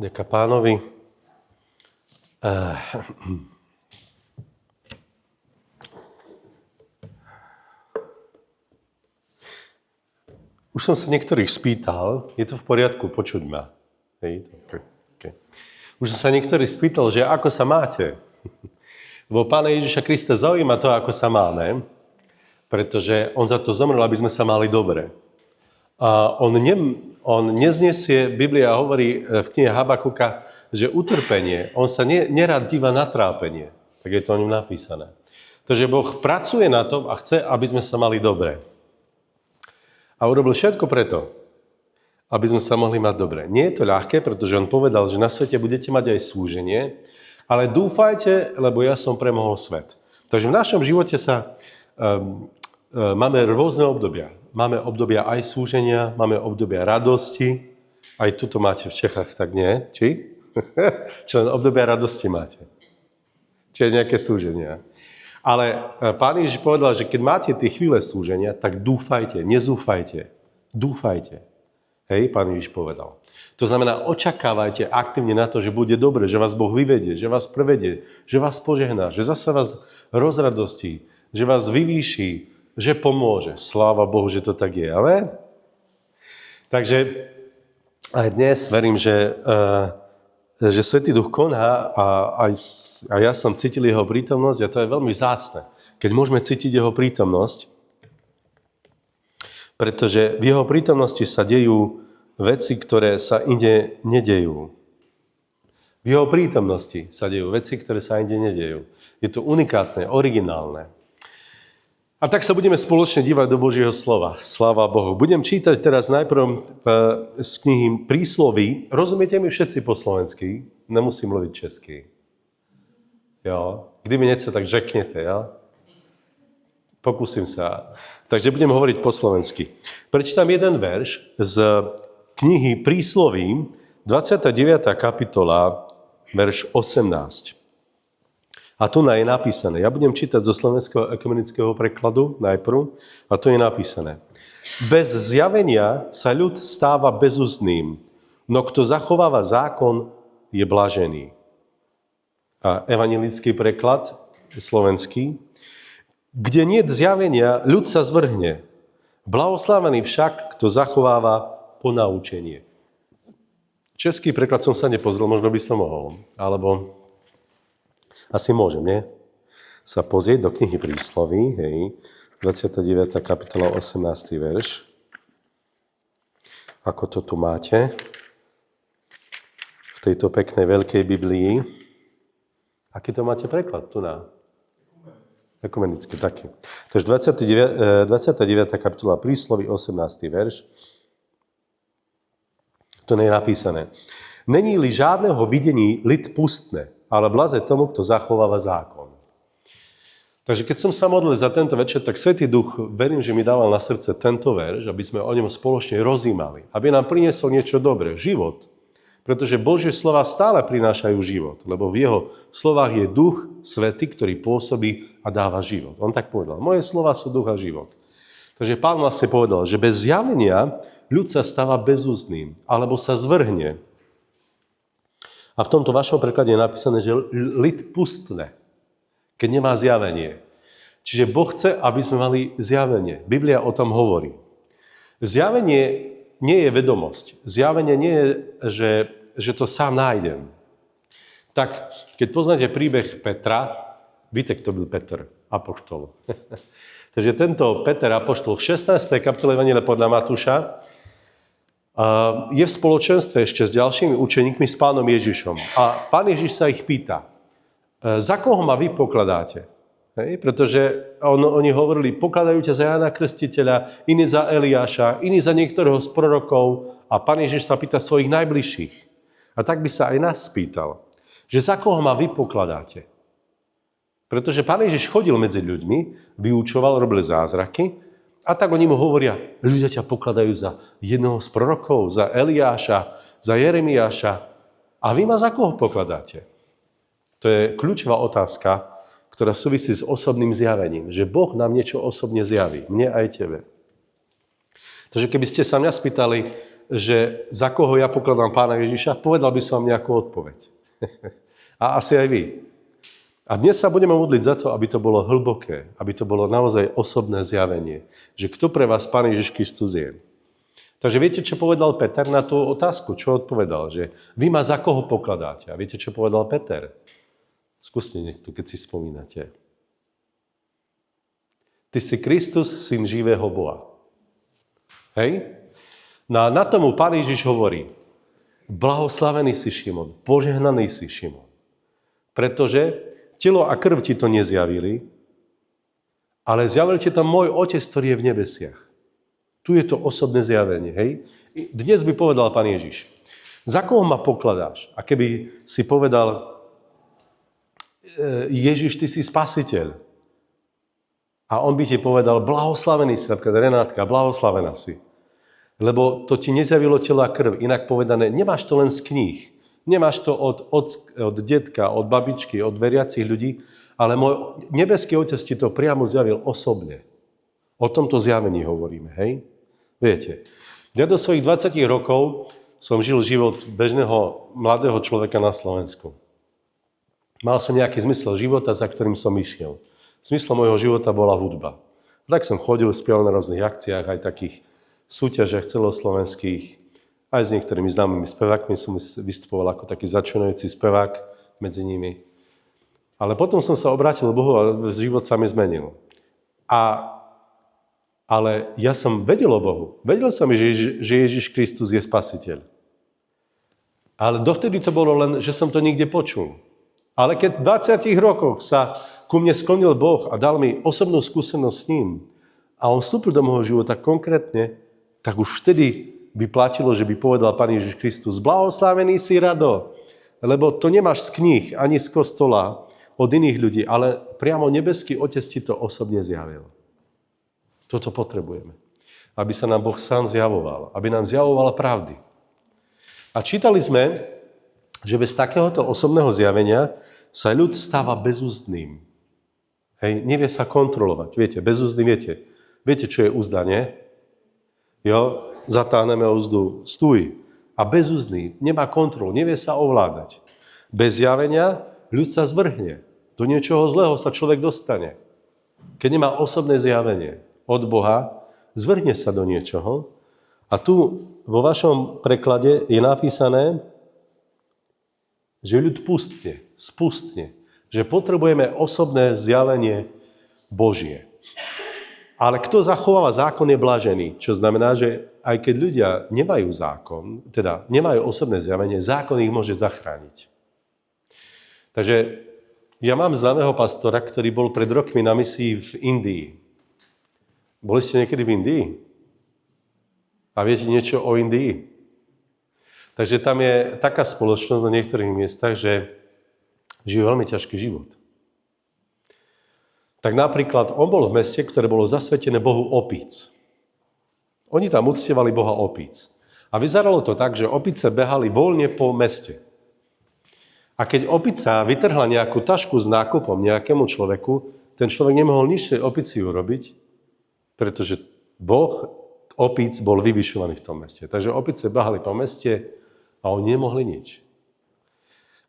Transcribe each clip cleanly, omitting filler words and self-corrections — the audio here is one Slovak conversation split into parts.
Ďakujem pánovi. Už som sa niektorých spýtal, je to v poriadku, počuť ma. Hej, okay. Už som sa niektorých spýtal, že ako sa máte. Lebo Pána Ježiša Krista zaujíma to, ako sa máme, pretože on za to zomrel, aby sme sa mali dobre. A on neznesie, Biblia hovorí v knihe Habakuka, že utrpenie, on sa nerad díva na trápenie. Tak je to o ňom napísané. Takže Boh pracuje na tom a chce, aby sme sa mali dobre. A urobil všetko preto, aby sme sa mohli mať dobre. Nie je to ľahké, pretože on povedal, že na svete budete mať aj súženie, ale dúfajte, lebo ja som premohol svet. Takže v našom živote máme rôzne obdobia. Máme obdobia aj súženia, máme obdobia radosti. Aj tuto máte v Čechách, tak nie? Či? Čo len obdobia radosti máte. Čiže nejaké súženia. Ale Pán Ježiš povedal, že keď máte tie chvíle súženia, tak dúfajte, nezúfajte. Dúfajte. Hej, Pán Ježiš povedal. To znamená, očakávajte aktívne na to, že bude dobre, že vás Boh vyvedie, že vás prevedie, že vás požehná, že zasa vás rozradostí, že vás vyvýši, že pomôže. Sláva Bohu, že to tak je. Amen? Takže aj dnes verím, že Svätý Duch koná a ja som cítil jeho prítomnosť a to je veľmi vzácne. Keď môžeme cítiť jeho prítomnosť, pretože v jeho prítomnosti sa dejú veci, ktoré sa inde nedejú. V jeho prítomnosti sa dejú veci, ktoré sa inde nedejú. Je to unikátne, originálne. A tak sa budeme spoločne dívať do Božieho slova. Sláva Bohu. Budem čítať teraz najprv z knihy Prísloví. Rozumiete mi všetci po slovensky? Nemusím mluviť česky. Jo. Kdyby niečo, tak řeknete, ja? Pokúsim sa. Takže budem hovoriť po slovensky. Prečítam jeden verš z knihy Prísloví, 29. kapitola, verš 18. A tu je napísané. Ja budem čítať zo slovenského ekumenického prekladu najprv. A tu je napísané. Bez zjavenia sa ľud stáva bezústným, no kto zachováva zákon, je blažený. A evangelický preklad, slovenský. Kde nie zjavenia, ľud sa zvrhne. Blahoslavený však, kto zachováva ponaučenie. Český preklad som sa nepozrel, možno by som mohol. Alebo asi môžem, nie? Sa pozrieť do knihy Prísloví, hej, 29. kapitola, 18. verš. Ako to tu máte v tejto peknej veľkej Biblii. Aký to máte preklad tu na? Ekumenický, taký. Takže 29. kapitola Prísloví, 18. verš. To nie je napísané. Není-li žádného videní lid pustne, ale blaze tomu, kto zachováva zákon. Takže keď som sa modlil za tento večer, tak Svätý Duch, verím, že mi dával na srdce tento verš, aby sme o ňom spoločne rozímali. Aby nám priniesol niečo dobré, život. Pretože Božie slova stále prinášajú život, lebo v jeho slovách je Duch Svätý, ktorý pôsobí a dáva život. On tak povedal, moje slova sú duch a život. Takže Pán vlastne povedal, že bez zjavenia ľud sa stáva bezústnym, alebo sa zvrhne. A v tomto vašom preklade je napísané, že lid pustne, keď nemá zjavenie. Čiže Boh chce, aby sme mali zjavenie. Biblia o tom hovorí. Zjavenie nie je vedomosť. Zjavenie nie je, že to sám nájdem. Tak, keď poznáte príbeh Petra, víte, kto byl Petr, apoštol. Takže tento Peter, apoštol, v 16. kapitole Evanjelia podľa Matúša, je v spoločenstve ešte s ďalšími učeníkmi, s Pánom Ježišom. A Pán Ježiš sa ich pýta, za koho ma vy pokladáte? Hej? Pretože oni hovorili, pokladajú ťa za Jána Krstiteľa, iní za Eliáša, iní za niektorého z prorokov. A Pán Ježiš sa pýta svojich najbližších. A tak by sa aj nás spýtal, že za koho ma vy pokladáte? Pretože Pán Ježiš chodil medzi ľuďmi, vyučoval, robil zázraky, a tak oni mu hovoria, ľudia ťa pokladajú za jednoho z prorokov, za Eliáša, za Jeremiáša. A vy ma za koho pokladáte? To je kľúčová otázka, ktorá súvisí s osobným zjavením. Že Boh nám niečo osobne zjaví. Mne aj tebe. Takže keby ste sa mňa spýtali, že za koho ja pokladám Pána Ježiša, povedal by som vám nejakú odpoveď. A asi aj vy. A dnes sa budeme modliť za to, aby to bolo hlboké, aby to bolo naozaj osobné zjavenie, že kto pre vás Pán Ježiš Kristus je. Takže viete, čo povedal Peter na tú otázku? Čo odpovedal? Že vy ma za koho pokladáte? A viete, čo povedal Peter? Skúste niekto, keď si spomínate. Ty si Kristus, syn živého Boha. Hej? No a na tomu Pán Ježiš hovorí, blahoslavený si Šimon, požehnaný si Šimon. Pretože telo a krv ti to nezjavili, ale zjavil ti to môj Otec, ktorý je v nebesiach. Tu je to osobné zjavenie, hej? Dnes by povedal Pán Ježiš, za koho ma pokladáš? A keby si povedal, Ježiš, ty si spasiteľ. A on by ti povedal, blahoslavený si, napríklad Renátka, blahoslavená si. Lebo to ti nezjavilo telo a krv. Inak povedané, nemáš to len z kníh. Nemáš to od detka, od babičky, od veriacich ľudí, ale môj nebeský Otec ti to priamo zjavil osobne. O tomto zjavení hovoríme, hej? Viete, ja do svojich 20 rokov som žil život bežného mladého človeka na Slovensku. Mal som nejaký zmysel života, za ktorým som išiel. Zmyslom môjho života bola hudba. Tak som chodil, spieval na rôznych akciách, aj takých súťažiach celoslovenských, aj s niektorými známymi spevákmi som vystupoval ako taký začínajúci spevák medzi nimi. Ale potom som sa obrátil k Bohu a život sa mi zmenil. Ale ja som vedel o Bohu. Vedel som, že Ježiš Kristus je spasiteľ. Ale dovtedy to bolo len, že som to nikde počul. Ale keď v 20 rokoch sa ku mne sklonil Boh a dal mi osobnú skúsenosť s ním a on vstúpil do môjho života konkrétne, tak už vtedy by platilo, že by povedal Pán Ježiš Kristus, blahoslavený si Rado, lebo to nemáš z kníh ani z kostola od iných ľudí, ale priamo nebeský Otec ti to osobne zjavil. Toto potrebujeme. Aby sa nám Boh sám zjavoval. Aby nám zjavoval pravdy. A čítali sme, že bez takéhoto osobného zjavenia sa ľud stáva bezúzdným. Hej, nevie sa kontrolovať. Viete, bezúzdný viete. Viete, čo je úzda, nie? Jo, zatáhneme úzdu, stúj. A bezúzdný nemá kontrolu, nevie sa ovládať. Bez zjavenia ľud sa zvrhne. Do niečoho zlého sa človek dostane. Keď nemá osobné zjavenie od Boha, zvrhne sa do niečoho. A tu vo vašom preklade je napísané, že ľud spustne, že potrebujeme osobné zjavenie Božie. Ale kto zachováva zákon je blažený, čo znamená, že aj keď ľudia nemajú zákon, teda nemajú osobné zjavenie, zákon ich môže zachrániť. Takže ja mám známeho pastora, ktorý bol pred rokmi na misii v Indii. Boli ste niekedy v Indii? A viete niečo o Indii? Takže tam je taká spoločnosť na niektorých miestach, že žijú veľmi ťažký život. Tak napríklad on bol v meste, ktoré bolo zasvetené Bohu opíc. Oni tam uctievali Boha opíc. A vyzeralo to tak, že opice behali voľne po meste. A keď opica vytrhla nejakú tašku s nákupom nejakému človeku, ten človek nemohol nič tej opici urobiť, pretože Boh opíc bol vyvyšovaný v tom meste. Takže opice behali po meste a oni nemohli nič.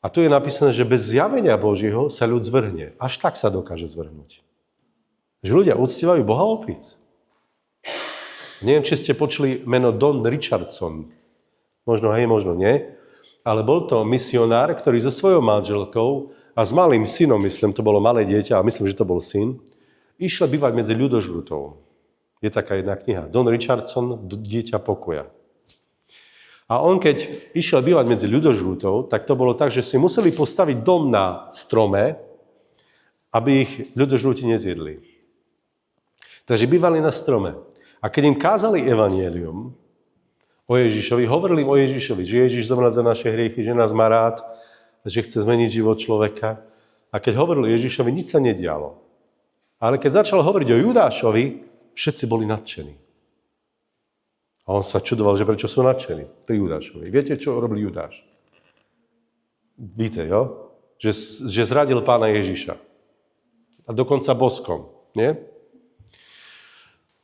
A tu je napísané, že bez zjavenia Božieho sa ľud zvrhne. Až tak sa dokáže zvrhnúť. Že ľudia uctievajú Boha opíc. Neviem, či ste počuli meno Don Richardson. Možno hej, možno nie. Ale bol to misionár, ktorý so svojou manželkou a s malým synom, myslím, to bolo malé dieťa, a myslím, že to bol syn, išiel bývať medzi ľudožrutov. Je taká jedna kniha. Don Richardson, Dieťa pokoja. A on, keď išiel bývať medzi ľudožrutov, tak to bolo tak, že si museli postaviť dom na strome, aby ich ľudožruti nezjedli. Takže bývali na strome. A keď im kázali evanjelium o Ježišovi, hovorili im o Ježišovi, že Ježiš zomrel za naše hriechy, že nás má rád, že chce zmeniť život človeka. A keď hovorili o Ježišovi, nič sa nedialo. Ale keď začal hovoriť o Judášovi, všetci boli nadšení. A on sa čudoval, že prečo sú nadšení pri Judášovi. Viete, čo robil Judáš? Víte, jo? Že zradil Pána Ježiša. A dokonca boskom, nie?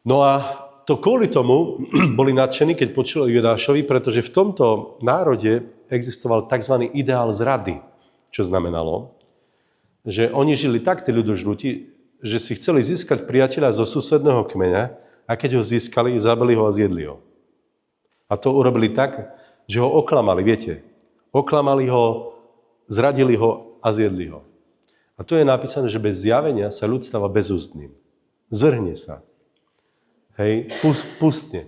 No a to kvôli tomu boli nadšení, keď počuli o Judášovi, pretože v tomto národe existoval tzv. Ideál zrady, čo znamenalo, že oni žili tak, tí ľudožrúti, že si chceli získať priateľa zo susedného kmeňa a keď ho získali, zabili ho a zjedli ho. A to urobili tak, že ho oklamali, viete. Oklamali ho, zradili ho a zjedli ho. A tu je napísané, že bez zjavenia sa ľud stáva bezústnym. Zvrhne sa. Hej, pustne.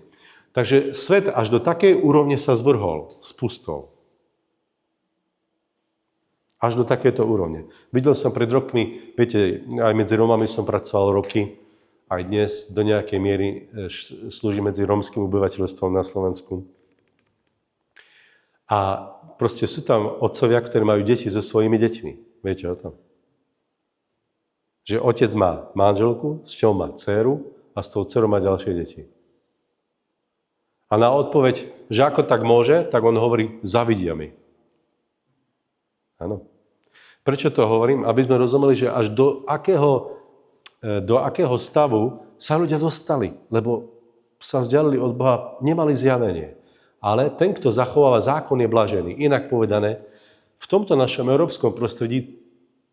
Takže svet až do takej úrovne sa zvrhol, spustol. Až do takéto úrovne. Videl som pred rokmi, viete, aj medzi Rómami som pracoval roky, aj dnes do nejakej miery slúži medzi rómskym obyvateľstvom na Slovensku. A proste sú tam otcovia, ktorí majú deti so svojimi deťmi. Viete o tom? Že otec má manželku, s čou má dcéru a s tou dcerou má ďalšie deti. A na odpoveď, že ako tak môže, tak on hovorí, zavidia mi. Áno. Prečo to hovorím? Aby sme rozumeli, že až do akého stavu sa ľudia dostali, lebo sa vzdialili od Boha, nemali zjavenie. Ale ten, kto zachováva zákon, je blažený. Inak povedané, v tomto našom európskom prostredí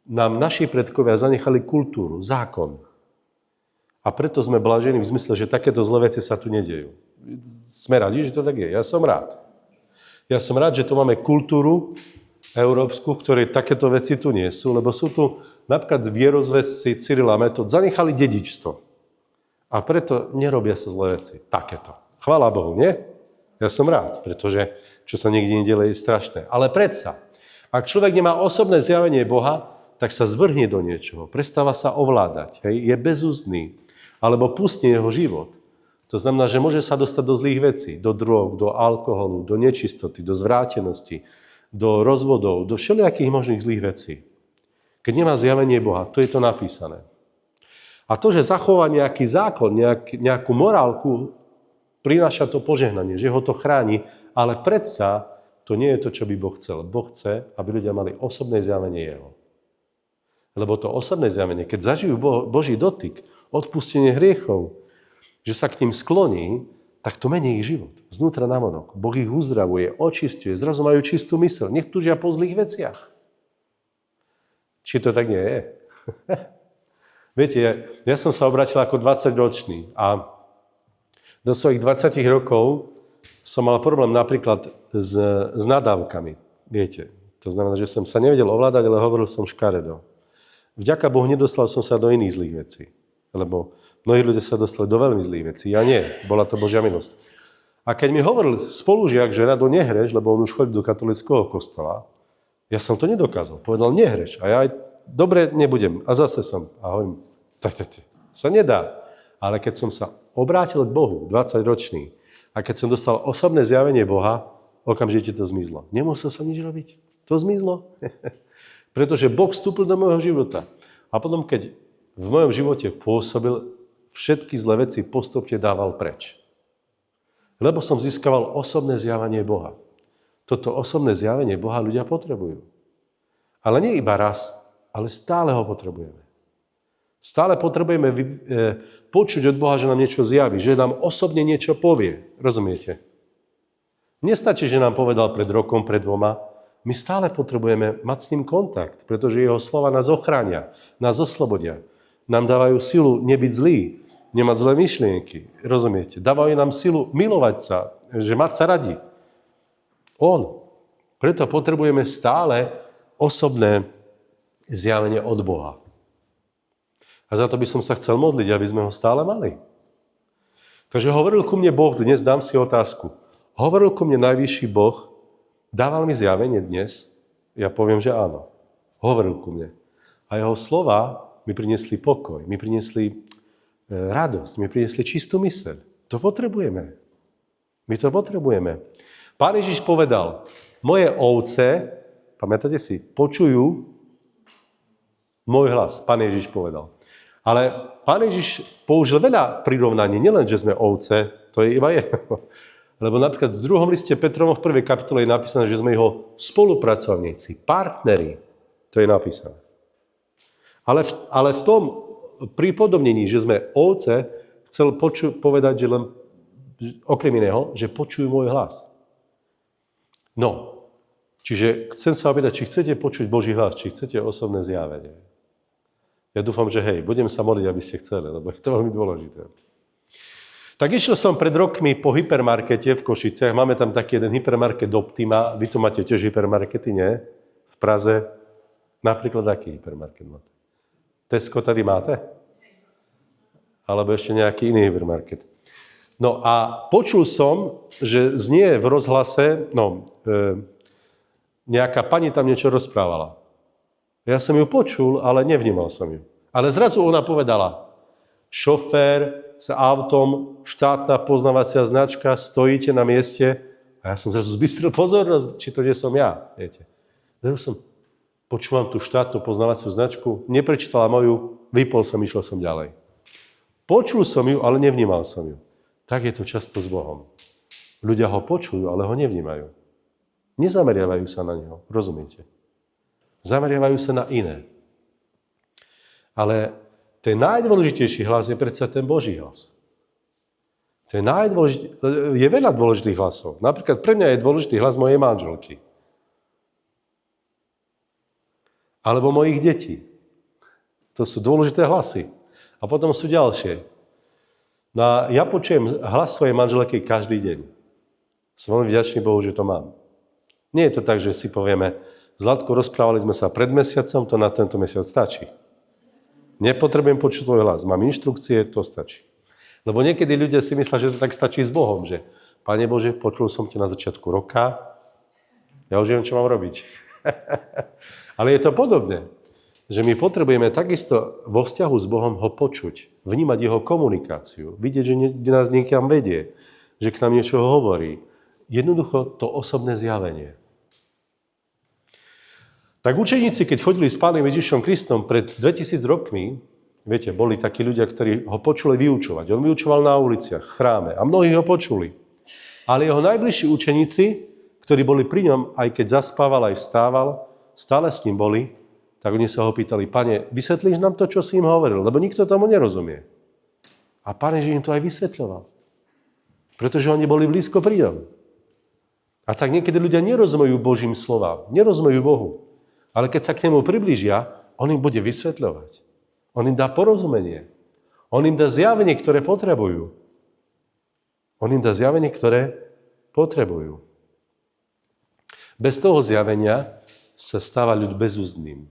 nám naši predkovia zanechali kultúru, zákon. A preto sme blažení v zmysle, že takéto zlé veci sa tu nedejú. Sme radi, že to tak je. Ja som rád. Ja som rád, že tu máme kultúru európsku, v ktorej takéto veci tu nie sú, lebo sú tu napríklad vierozvedci Cyril a Metod zanechali dedičstvo. A preto nerobia sa zlé veci. Takéto. Chvála Bohu, nie? Ja som rád, pretože čo sa niekde nedieje, je strašné. Ale predsa, ak človek nemá osobné zjavenie Boha, tak sa zvrhne do niečoho, prestáva sa ovládať, hej? Je bezústny, alebo pustne jeho život. To znamená, že môže sa dostať do zlých vecí, do drog, do alkoholu, do nečistoty, do zvrátenosti, do rozvodov, do všelijakých možných zlých vecí. Keď nemá zjavenie Boha, to je to napísané. A to, že zachová nejaký zákon, nejakú morálku, prináša to požehnanie, že ho to chráni, ale predsa to nie je to, čo by Boh chcel. Boh chce, aby ľudia mali osobné zjavenie jeho. Lebo to osobné zjavenie, keď zažijú Boží dotyk, odpustenie hriechov, že sa k ním skloní, tak to mení ich život. Znútra navonok. Boh ich uzdravuje, očisťuje, zrazu majú čistú myseľ. Nech túžia po zlých veciach. Či to tak nie je? Viete, ja som sa obrátil ako 20-ročný a do svojich 20 rokov som mal problém napríklad s nadávkami. Viete, to znamená, že som sa nevedel ovládať, ale hovoril som škaredo. Vďaka Bohu nedostal som sa do iných zlých vecí. Lebo mnohí ľudia sa dostali do veľmi zlých vecí. Ja nie. Bola to Božia milosť. A keď mi hovoril spolužiak, že Rado nehreš, lebo on už chodí do katolického kostola, ja som to nedokázal. Povedal, nehreš. A ja aj, dobre, nebudem. A zase som. A hovorím, sa nedá. Ale keď som sa obrátil k Bohu, 20-ročný, a keď som dostal osobné zjavenie Boha, okamžite to zmizlo. Nemusel som nič robiť. To zmizlo. Pretože Boh vstúpil do môjho života. A potom, keď v mojom živote pôsobil, všetky zlé veci postupne dával preč. Lebo som získaval osobné zjavenie Boha. Toto osobné zjavenie Boha ľudia potrebujú. Ale nie iba raz, ale stále ho potrebujeme. Stále potrebujeme počuť od Boha, že nám niečo zjaví, že nám osobne niečo povie. Rozumiete? Nestačí, že nám povedal pred rokom, pred 2. My stále potrebujeme mať s ním kontakt, pretože jeho slova nás ochránia, nás oslobodia. Nám dávajú silu nebyť zlý, nemať zlé myšlienky. Rozumiete? Dávajú nám silu milovať sa, že mať sa radi. On. Preto potrebujeme stále osobné zjavenie od Boha. A za to by som sa chcel modliť, aby sme ho stále mali. Takže hovoril ku mne Boh, dnes dám si otázku. Hovoril ku mne najvyšší Boh, dával mi zjavenie dnes? Ja poviem, že áno. Hovoril ku mne. A jeho slova mi priniesli pokoj, mi priniesli radosť, mi priniesli čistú myseľ. To potrebujeme. My to potrebujeme. Pán Ježiš povedal, moje ovce, pamätáte si, počujú môj hlas. Pán Ježiš povedal. Ale Pán Ježiš použil veľa prirovnaní, nielen, že sme ovce, to je iba jedno. Lebo napríklad v 2. liste Petrovom v 1. kapitole je napísané, že sme jeho spolupracovníci, partneri. To je napísané. Ale v tom pripodobnení, že sme ovce, chcel povedať, že len okrem iného, že počujú môj hlas. No, čiže chcem sa opýtať, či chcete počuť Boží hlas, či chcete osobné zjavenie. Ja dúfam, že hej, budem sa modliť, aby ste chceli, lebo je to veľmi dôležité. Tak išiel som pred rokmi po hypermarkete v Košiciach. Máme tam taký jeden hypermarket Optima. Vy tu máte tiež hypermarkety, nie? V Praze. Napríklad aký hypermarket máte? Tesco tady máte? Alebo ešte nejaký iný hypermarket. No a počul som, že znie v rozhlase, nejaká pani tam niečo rozprávala. Ja som ju počul, ale nevnímal som ju. Ale zrazu ona povedala, šofér s autom, štátna poznávacia značka, stojíte na mieste a ja som zrazu zbystril pozornosť, či to nie som ja, viete. Zrazu som počúvam tú štátnu poznávaciu značku, neprečítala moju, vypol som, išiel som ďalej. Počul som ju, ale nevnímal som ju. Tak je to často s Bohom. Ľudia ho počujú, ale ho nevnímajú. Nezameriavajú sa na neho, rozumiete? Zameriavajú sa na iné. Ale ten najdôležitejší hlas je predsa ten Boží hlas. Je veľa dôležitých hlasov. Napríklad pre mňa je dôležitý hlas mojej manželky. Alebo mojich detí. To sú dôležité hlasy. A potom sú ďalšie. No a ja počujem hlas svojej manželky každý deň. Som veľmi vďačný Bohu, že to mám. Nie je to tak, že si povieme, Zlatko, rozprávali sme sa pred mesiacom, to na tento mesiac stačí. Nepotrebujem počuť tvoj hlas. Mám inštrukcie, to stačí. Lebo niekedy ľudia si myslia, že to tak stačí s Bohom, že Pane Bože, počul som ťa na začiatku roka, ja už viem, čo mám robiť. Ale je to podobné, že my potrebujeme takisto vo vzťahu s Bohom ho počuť, vnímať jeho komunikáciu, vidieť, že nás niekam vedie, že k nám niečo hovorí. Jednoducho to osobné zjavenie. Tak učeníci, keď chodili s Pánom Ježišom Kristom pred 2000 rokmi, viete, boli takí ľudia, ktorí ho počuli vyučovať. On vyučoval na uliciach, v chráme a mnohí ho počuli. Ale jeho najbližší učeníci, ktorí boli pri ňom, aj keď zaspával, aj vstával, stále s ním boli, tak oni sa ho pýtali, Pane, vysvetlíš nám to, čo si im hovoril? Lebo nikto tomu nerozumie. A Pán Ježiš im to aj vysvetľoval. Pretože oni boli blízko pri ňom. A tak niekedy ľudia nerozumejú Božím slovám, nerozumejú Bohu. Ale keď sa k nemu priblížia, on im bude vysvetľovať. On im dá porozumenie. On im dá zjavenie, ktoré potrebujú. On im dá zjavenie, ktoré potrebujú. Bez toho zjavenia sa stáva ľud bezúzdnym.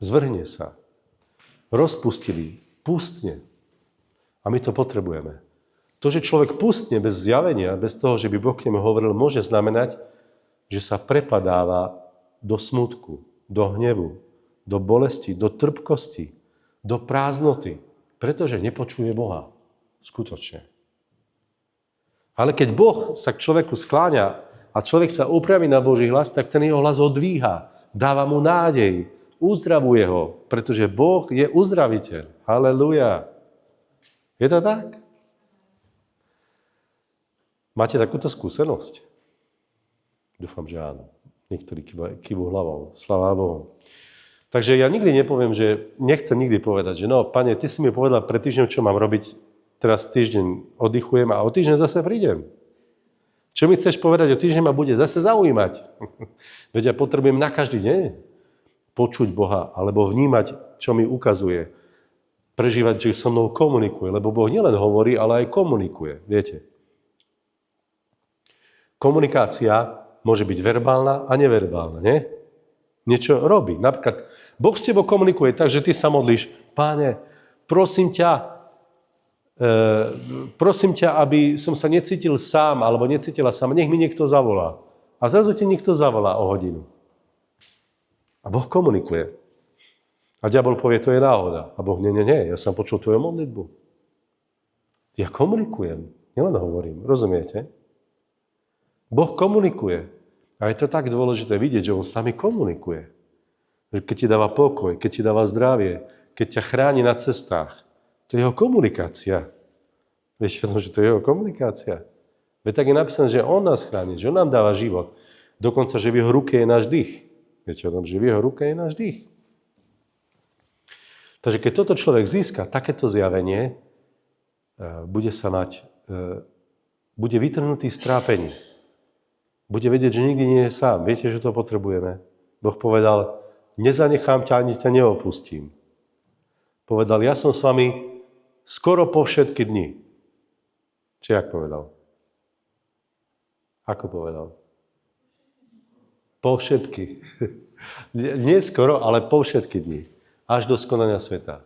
Zvrhne sa. Rozpustilý. Pustne. A my to potrebujeme. To, že človek pustne bez zjavenia, bez toho, že by Boh k nemu hovoril, môže znamenať, že sa prepadáva do smútku, do hnevu, do bolesti, do trpkosti, do prázdnoty, pretože nepočuje Boha. Skutočne. Ale keď Boh sa k človeku skláňa a človek sa upraví na Boží hlas, tak ten jeho hlas ho dvíha, dáva mu nádej, uzdravuje ho, pretože Boh je uzdraviteľ. Halelujá. Je to tak? Máte takúto skúsenosť? Dúfam, že áno. Niektorí kývú hlavou. Sláva Bohu. Takže ja nikdy nepoviem, nechcem nikdy povedať, že no, Pane, ty si mi povedal pred týždňom, čo mám robiť, teraz týždeň oddychujem a o týždeň zase prídem. Čo mi chceš povedať o týždeň ma bude zase zaujímať. Veď ja potrebujem na každý deň počuť Boha, alebo vnímať, čo mi ukazuje. Prežívať, že so mnou komunikuje, lebo Boh nielen hovorí, ale aj komunikuje, viete. Komunikácia môže byť verbálna a neverbálna, nie? Niečo robí. Napríklad, Boh s tebou komunikuje tak, že ty sa modlíš, Páne, prosím ťa, aby som sa necítil sám, alebo necítila sám, nech mi niekto zavolá. A zrazu ti niekto zavolá o hodinu. A Boh komunikuje. A diabol povie, to je náhoda. A Boh, nie, ja som počul tvoju modlitbu. Ja komunikujem, nielen hovorím, rozumiete? Boh komunikuje. A je to tak dôležité vidieť, že on s nami komunikuje. Keď ti dáva pokoj, keď ti dáva zdravie, keď ťa chráni na cestách. To je jeho komunikácia. Vieš, že to je jeho komunikácia. Veď tak je napísané, že on nás chráni, že on nám dáva život. Dokonca, že v jeho ruke je náš dých. Viete o tom, že v jeho ruke je náš dých. Takže keď toto človek získa, takéto zjavenie, bude sa mať bude vytrhnutý z trápení. Bude vedieť, že nikdy nie je sám. Viete, že to potrebujeme? Boh povedal, nezanechám ťa, ani ťa neopustím. Povedal, ja som s vami skoro po všetky dni. Či jak povedal? Ako povedal? Po všetky. Nie skoro, ale po všetky dni. Až do skonania sveta.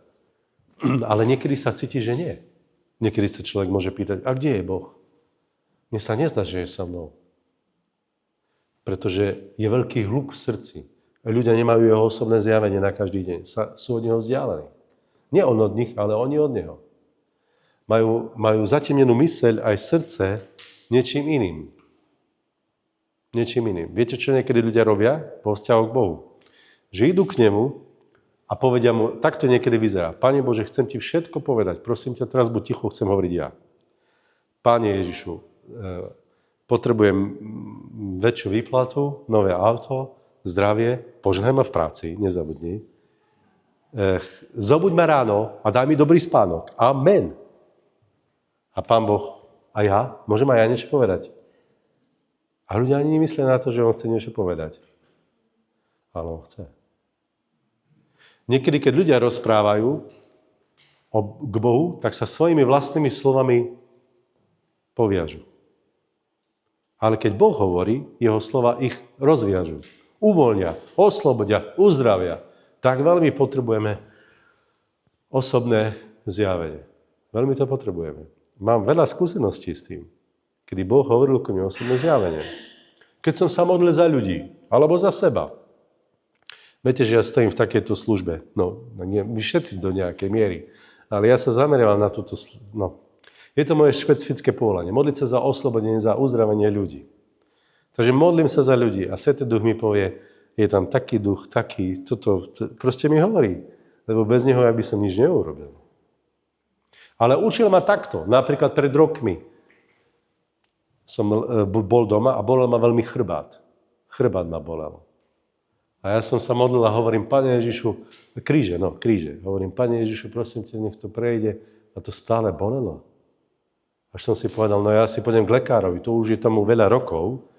Ale niekedy sa cíti, že nie. Niekedy sa človek môže pýtať, a kde je Boh? Mne sa nezdá, že je so mnou. Pretože je veľký hluk v srdci. Ľudia nemajú jeho osobné zjavenie na každý deň. Sú od neho vzdialení. Nie on od nich, ale oni od neho. Majú zatemnenú myseľ aj srdce niečím iným. Niečím iným. Viete, čo niekedy ľudia robia vo vzťahu k Bohu? Že idú k nemu a povedia mu, takto niekedy vyzerá. Pane Bože, chcem ti všetko povedať. Prosím ťa, teraz buď ticho, chcem hovoriť ja. Páne Ježišu, potrebujem väčšiu výplatu, nové auto, zdravie, požehnaj ma v práci, nezabudni. Zobuď ma ráno a daj mi dobrý spánok. Amen. A Pán Boh, a ja? Môžem aj ja niečo povedať? A ľudia ani nemyslia na to, že on chce niečo povedať. Ale on chce. Niekedy, keď ľudia rozprávajú k Bohu, tak sa svojimi vlastnými slovami poviažu. Ale keď Boh hovorí, jeho slova ich rozviažu. Uvoľnia, oslobodia, uzdravia. Tak veľmi potrebujeme osobné zjavenie. Veľmi to potrebujeme. Mám veľa skúseností s tým, kedy Boh hovoril ku mne osobné zjavenie. Keď som sa modlil za ľudí, alebo za seba. Viete, že ja stojím v takejto službe. No, my všetci do nejakej miery. Ale ja sa zameriavam na túto... Je to moje špecifické povolanie. Modliť sa za oslobodenie, za uzdravenie ľudí. Takže modlím sa za ľudí a Svätý Duch mi povie, je tam taký duch, taký, toto, proste mi hovorí. Lebo bez neho ja by som nič neurobil. Ale učil ma takto. Napríklad pred rokmi som bol doma a bolel ma veľmi chrbát. Chrbát ma bolel. A ja som sa modlil a hovorím, Pane Ježišu, kríže. Hovorím, Pane Ježišu, prosím ťa, nech to prejde. A to stále bolelo. Až som si povedal, no ja si pôjdem k lekárovi, to už je tomu veľa rokov,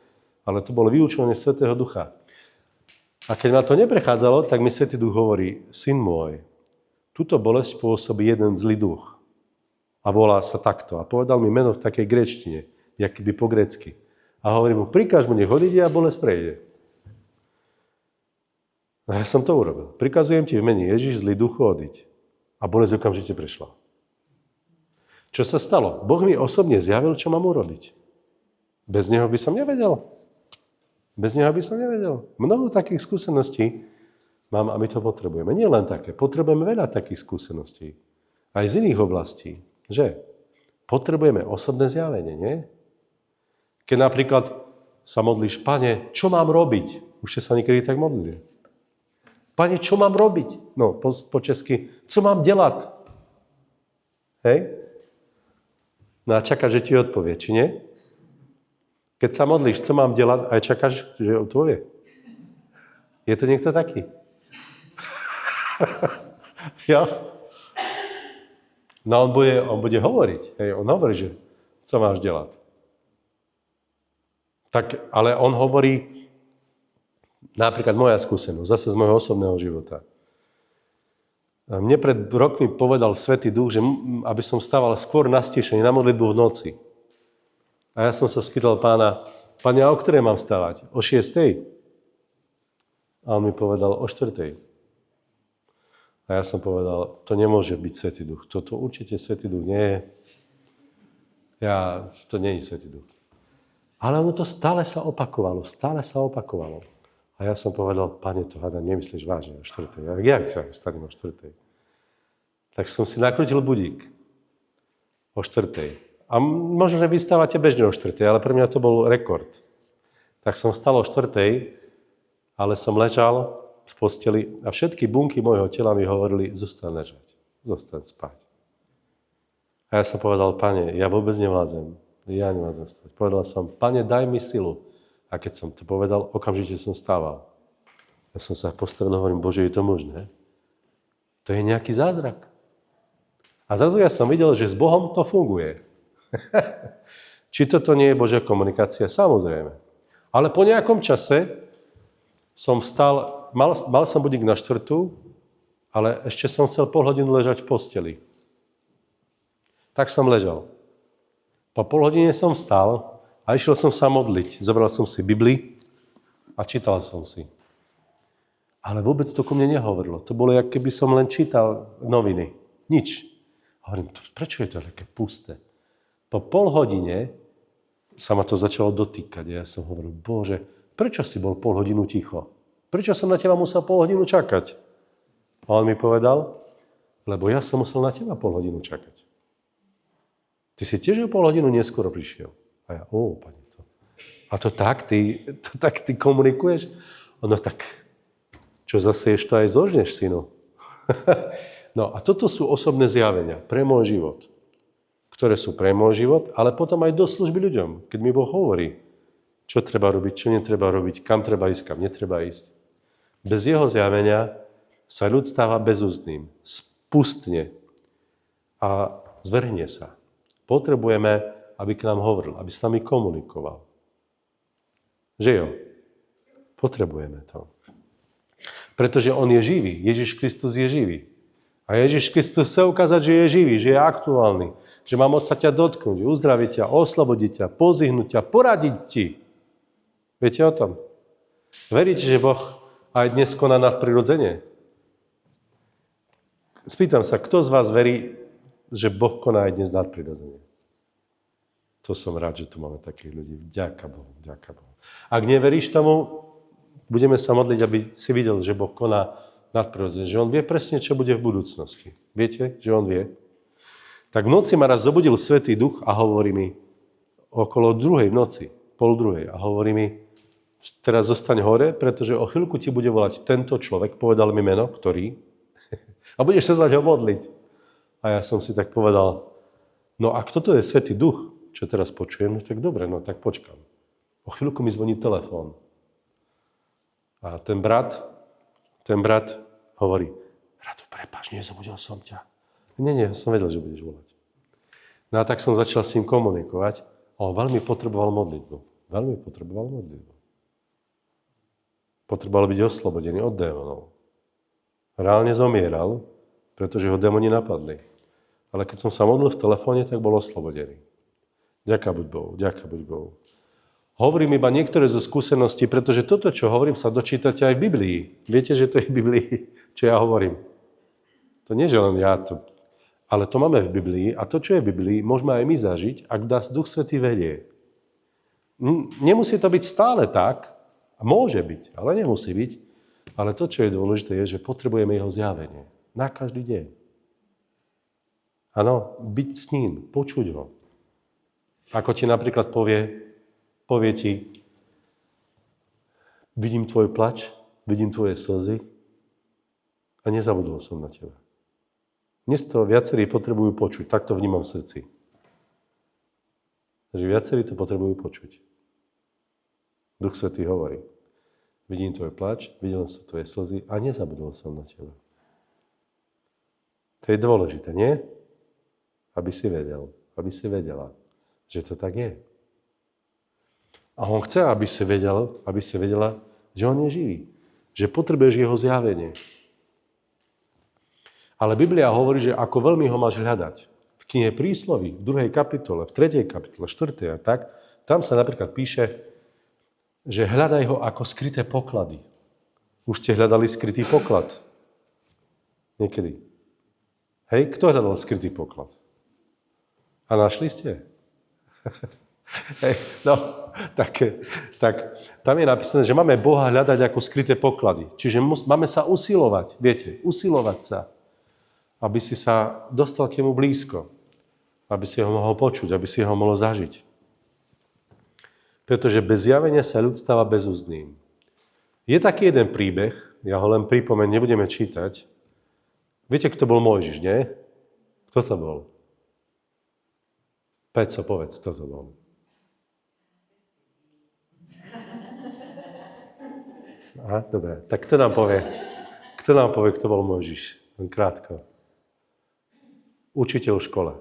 ale to bolo vyučovanie Svätého Ducha. A keď ma to neprechádzalo, tak mi Svätý Duch hovorí, syn môj, túto bolesť pôsobí jeden zlý duch. A volá sa takto. A povedal mi meno v takej gréčtine, jakýby po grécky. A hovorí mu, prikáž mu, nech odíde a bolesť prejde. A ja som to urobil. Prikazujem ti v mene Ježiš, zlý duchu, odiť. A bolesť okamžite prešla. Čo sa stalo? Boh mi osobne zjavil, čo mám urobiť. Bez neho by som nevedel. Bez neho by som nevedel. Mnoho takých skúseností mám a my to potrebujeme. Nie len také. Potrebujeme veľa takých skúseností. Aj z iných oblastí. Že? Potrebujeme osobné zjavenie, nie? Keď napríklad sa modlíš, Pane, čo mám robiť? Už ste sa niekedy tak modlili. Pane, čo mám robiť? No, po česky, co mám delať? Hej? No a čakáš, že ti odpovie, či nie? Keď sa modlíš, co mám delať, aj čakáš, že odpovie. Je to niekto taký? Ja? No on bude hovoriť. Hej, on hovorí, že co máš delať. Tak, ale on hovorí, napríklad moja skúsenosť, zase z môjho osobného života. Mne pred rokmi povedal Svätý Duch, že aby som stával skôr na stíšenie, na modlitbu v noci. A ja som sa spýtal Pána, Pane, a o ktorej mám stávať? O 6:00? A on mi povedal, o 4:00. A ja som povedal, to nemôže byť Svätý Duch. Toto určite Svätý Duch nie je. To nie je Svätý Duch. Ale ono to stále sa opakovalo. A ja som povedal, Pane, to hádam, nemyslíš vážne o 4:00. Jak sa stanem o 4:00? Tak som si nakrutil budík o 4:00. A možno, že vy stávate bežne o 4:00, ale pre mňa to bol rekord. Tak som stal o 4:00, ale som ležal v posteli a všetky bunky môjho tela mi hovorili, zostaň ležať, zostaň spať. A ja som povedal, Pane, ja vôbec nevládzem. Ja nevládzem stať. Povedal som, Pane, daj mi silu. A keď som to povedal, okamžite som stával. Ja som sa postavil a hovorím, Bože, je to možné? To je nejaký zázrak. A zrazu ja som videl, že s Bohom to funguje. Či toto nie je Božia komunikácia? Samozrejme. Ale po nejakom čase som stal, mal som budík na 4, ale ešte som chcel pol hodinu ležať v posteli. Tak som ležal. Po pol hodine som vstal a išiel som sa modliť. Zobral som si Bibli a čítal som si. Ale vôbec to ku mne nehovorilo. To bolo, jak keby som len čítal noviny. Nič. Hovorím, prečo je to také pusté? Po pol hodine sa ma to začalo dotýkať. Ja som hovoril, Bože, prečo si bol pol hodinu ticho? Prečo som na teba musel pol hodinu čakať? A on mi povedal, lebo ja som musel na teba pol hodinu čakať. Ty si tiež o pol hodinu neskôr prišiel. A ja, Pane, to. A to tak ty komunikuješ? No tak, čo zaseješ, to aj zožneš, synu. No a toto sú osobné zjavenia pre môj život, ktoré sú pre môj život, ale potom aj do služby ľuďom. Keď mi Boh hovorí, čo treba robiť, čo netreba robiť, kam treba ísť, kam netreba ísť. Bez jeho zjavenia sa ľud stáva bezústnym, spustne a zvrhne sa. Potrebujeme, aby k nám hovoril, aby s nami komunikoval. Že jo? Potrebujeme to. Pretože on je živý. Ježiš Kristus je živý. A Ježiš Kristus chce ukázať, že je živý, že je aktuálny, že má moc sa ťa dotknúť, uzdraviť ťa, oslobodiť ťa, pozvihnúť ťa, poradiť ti. Viete o tom? Veríte, že Boh aj dnes koná nadprirodzene? Spýtam sa, kto z vás verí, že Boh koná aj dnes nadprirodzene? To som rád, že tu máme takých ľudí. Ďaká Bohu, ďaká Bohu. Ak neveríš tomu, budeme sa modliť, aby si videl, že Boh koná nadprirodzene, že on vie presne, čo bude v budúcnosti. Viete, že on vie? Tak v noci ma raz zobudil Svätý Duch a hovorí mi, okolo 2:00 v noci, 1:30, a hovorí mi, teraz zostaň hore, pretože o chvíľku ti bude volať tento človek, povedal mi meno, ktorý, a budeš sa za ňo modliť. A ja som si tak povedal, no a kto to je Svätý Duch, čo teraz počujem, no tak dobre, no tak počkam. O chvíľku mi zvoní telefón. A ten brat hovorí, Rado, prepáč, nezabudil som ťa. Nie, som vedel, že budeš volať. No a tak som začal s ním komunikovať. On veľmi potreboval modlitbu. Potreboval byť oslobodený od démonov. Reálne zomieral, pretože ho démoni napadli. Ale keď som sa modlil v telefóne, tak bol oslobodený. Ďaká buď Bohu. Hovorím iba niektoré zo skúseností, pretože toto, čo hovorím, sa dočítate aj v Biblii. Viete, že to je v Biblii, čo ja hovorím. To nie, že len ja to... Ale to máme v Biblii a to, čo je v Biblii, môžeme aj my zažiť, ak nás Duch Svätý vedie. Nemusí to byť stále tak, a môže byť, ale nemusí byť. Ale to, čo je dôležité, je, že potrebujeme jeho zjavenie. Na každý deň. Áno, byť s ním, počuť ho. Ako ti napríklad povie ti, vidím tvoj plač, vidím tvoje slzy a nezabudol som na teba. Dnes to viacerí potrebujú počuť, tak to vnímam v srdci. Takže viacerí to potrebujú počuť. Duch Svätý hovorí, vidím tvoj plač, videl som tvoje slzy a nezabudol som na teba. To je dôležité, nie? Aby si vedel, aby si vedela, že to tak je. A on chce, aby si vedela, že on je živý. Že potrebuješ jeho zjavenie. Ale Biblia hovorí, že ako veľmi ho máš hľadať. V knihe Prísloví, v 2. kapitole, v 3. kapitole, 4. a tak, tam sa napríklad píše, že hľadaj ho ako skryté poklady. Už ste hľadali skrytý poklad? Niekedy. Hej, kto hľadal skrytý poklad? A našli ste? Hej, no, tak tam je napísané, že máme Boha hľadať ako skryté poklady. Čiže máme sa usilovať, viete, usilovať sa, aby si sa dostal k nemu blízko, aby si ho mohol počuť, aby si ho mohol zažiť. Pretože bez zjavenia sa ľud stáva bezúzdnym. Je taký jeden príbeh, ja ho len pripomeniem, nebudeme čítať. Viete, kto bol Mojžiš, nie? Kto to bol? Peco, povedz, kto to bol? Aha, dobre, tak kto nám povie, kto bol Mojžiš? Len krátko. Učiteľ v škole.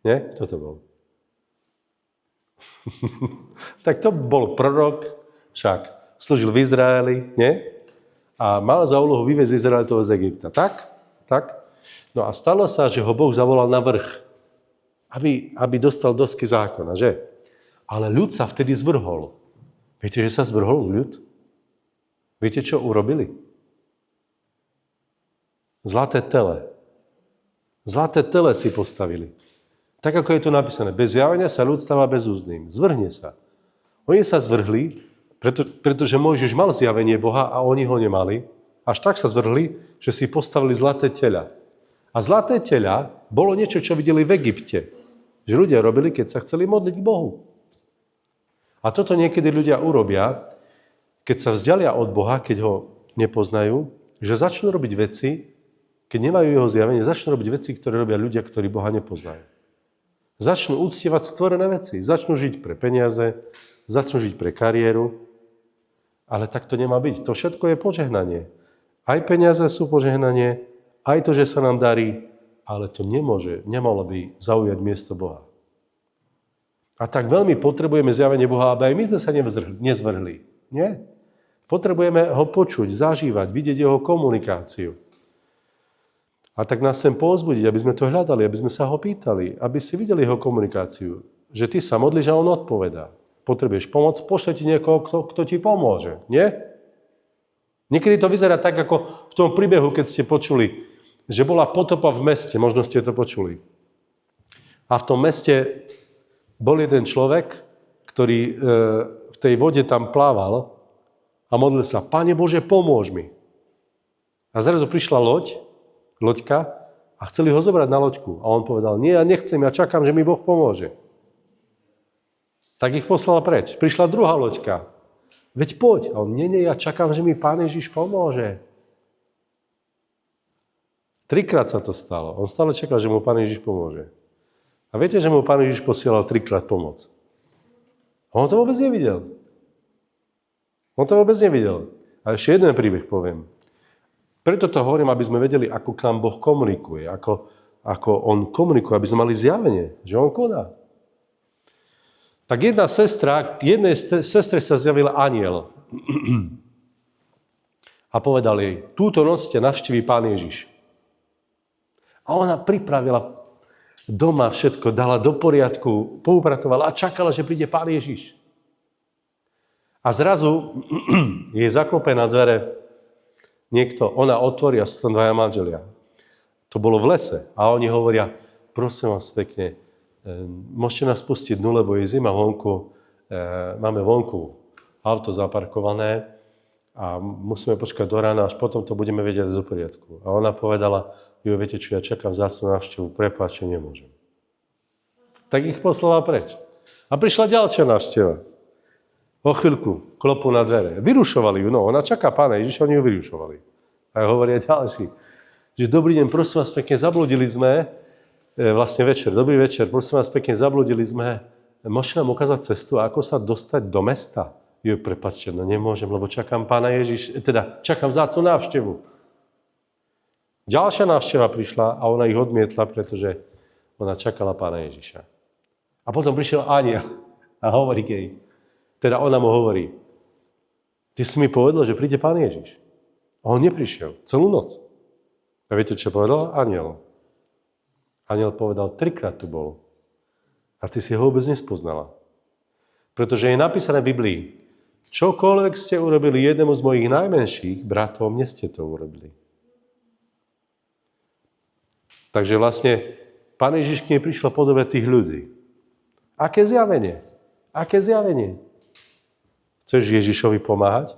Nie? Kto to bol? Tak to bol prorok, však slúžil v Izraeli, nie? A mal za úlohu vyviezť Izraelitov z Egypta. Tak? Tak? No a stalo sa, že ho Boh zavolal na vrch, aby dostal dosky zákona, že? Ale ľud sa vtedy zvrhol. Viete, že sa zvrhol ľud? Viete, čo urobili? Zlaté tele. Zlaté tele si postavili. Tak, ako je tu napísané. Bez zjavenia sa ľud stáva bezúzdnym. Zvrhne sa. Oni sa zvrhli, pretože Mojžiš mal zjavenie Boha a oni ho nemali. Až tak sa zvrhli, že si postavili zlaté teľa. A zlaté teľa bolo niečo, čo videli v Egypte. Že ľudia robili, keď sa chceli modliť k Bohu. A toto niekedy ľudia urobia, keď sa vzdialia od Boha, keď ho nepoznajú, že začnú robiť veci, keď nemajú jeho zjavenie, začnú robiť veci, ktoré robia ľudia, ktorí Boha nepoznajú. Začnú uctievať stvorené veci. Začnú žiť pre peniaze, začnú žiť pre kariéru. Ale tak to nemá byť. To všetko je požehnanie. Aj peniaze sú požehnanie, aj to, že sa nám darí, ale to nemalo by zaujať miesto Boha. A tak veľmi potrebujeme zjavenie Boha, aby aj my sme sa nezvrhli. Nie? Potrebujeme ho počuť, zažívať, vidieť jeho komunikáciu. A tak nás chcem povzbudiť, aby sme to hľadali, aby sme sa ho pýtali, aby si videli jeho komunikáciu. Že ty sa modlíš a on odpovedá. Potrebuješ pomoc, pošle ti niekoho, kto ti pomôže. Nie? Niekedy to vyzerá tak, ako v tom príbehu, keď ste počuli, že bola potopa v meste, možno ste to počuli. A v tom meste bol jeden človek, ktorý v tej vode tam plával a modlil sa, Pane Bože, pomôž mi. A zrazu prišla loďka a chceli ho zobrať na loďku. A on povedal, nie, ja nechcem, ja čakám, že mi Boh pomôže. Tak ich poslal preč. Prišla druhá loďka. Veď poď. A on, nie, ja čakám, že mi Pán Ježiš pomôže. 3-krát sa to stalo. On stále čakal, že mu Pán Ježiš pomôže. A viete, že mu Pán Ježiš posielal 3-krát pomoc. A on to vôbec nevidel. A ešte jeden príbeh poviem. Preto to hovorím, aby sme vedeli, ako k nám Boh komunikuje, ako on komunikuje, aby sme mali zjavenie, že on koná. Tak jednej sestre sa zjavil anjel a povedal jej, túto noc ťa navštíví Pán Ježiš. A ona pripravila doma všetko, dala do poriadku, poupratovala a čakala, že príde Pán Ježiš. A zrazu jej zaklope na dvere niekto, ona otvorí a sú tam dvaja manželia. To bolo v lese a oni hovoria, prosím vás pekne, môžete nás pustiť dnu, lebo je zima vonku, máme vonku auto zaparkované a musíme počkať do rána, až potom to budeme vedieť do poriadku. A ona povedala, viete čo, ja čakám vzácnu návštevu, prepáčte, nemôžem. Tak ich poslala preč. A prišla ďalšia návšteva. O chvíľku klopu na dvere. Vyrušovali ju, ona čaká Pána Ježiša, oni ju vyrušovali. A hovoria ďalší, že dobrý deň, prosím vás pekne, zabludili sme, vlastne večer, dobrý večer, prosím vás pekne, zabludili sme, môžete nám ukázať cestu, ako sa dostať do mesta? Jo, prepáčte, nemôžem, lebo čakám Pána Ježiša, čakám vzácnu návštevu. Ďalšia návšteva prišla a ona ich odmietla, pretože ona čakala Pána Ježiša. A potom prišiel anjel a hovorí k jej, ona mu hovorí, ty si mi povedal, že príde Pán Ježiš. A on neprišiel celú noc. A viete, čo povedal anjel? Anjel povedal, 3-krát tu bol. A ty si ho vôbec nespoznala. Pretože je napísané v Biblii, čokoľvek ste urobili jednému z mojich najmenších bratov, mne ste to urobili. Takže vlastne Pán Ježiš k nej prišiel v podobe tých ľudí. Aké zjavenie? Chceš Ježišovi pomáhať?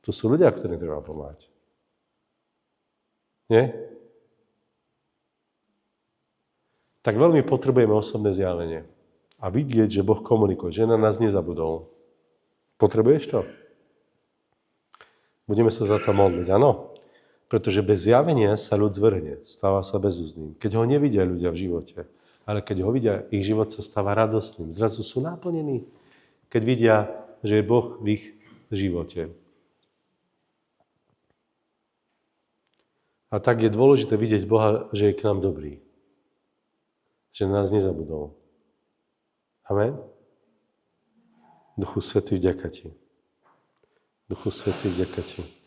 To sú ľudia, ktorým treba pomáhať. Nie? Tak veľmi potrebujeme osobné zjavenie. A vidieť, že Boh komunikuje, že na nás nezabudol. Potrebuješ to? Budeme sa za to modliť, áno? Pretože bez zjavenia sa ľud zvrhne, stáva sa bezúzným. Keď ho nevidia ľudia v živote, ale keď ho vidia, ich život sa stáva radostným. Zrazu sú naplnení, keď vidia, že je Boh v ich živote. A tak je dôležité vidieť Boha, že je k nám dobrý. Že na nás nezabudol. Amen? Duchu Svätý, vďaka Ti. Duchu Svätý, vďaka Ti.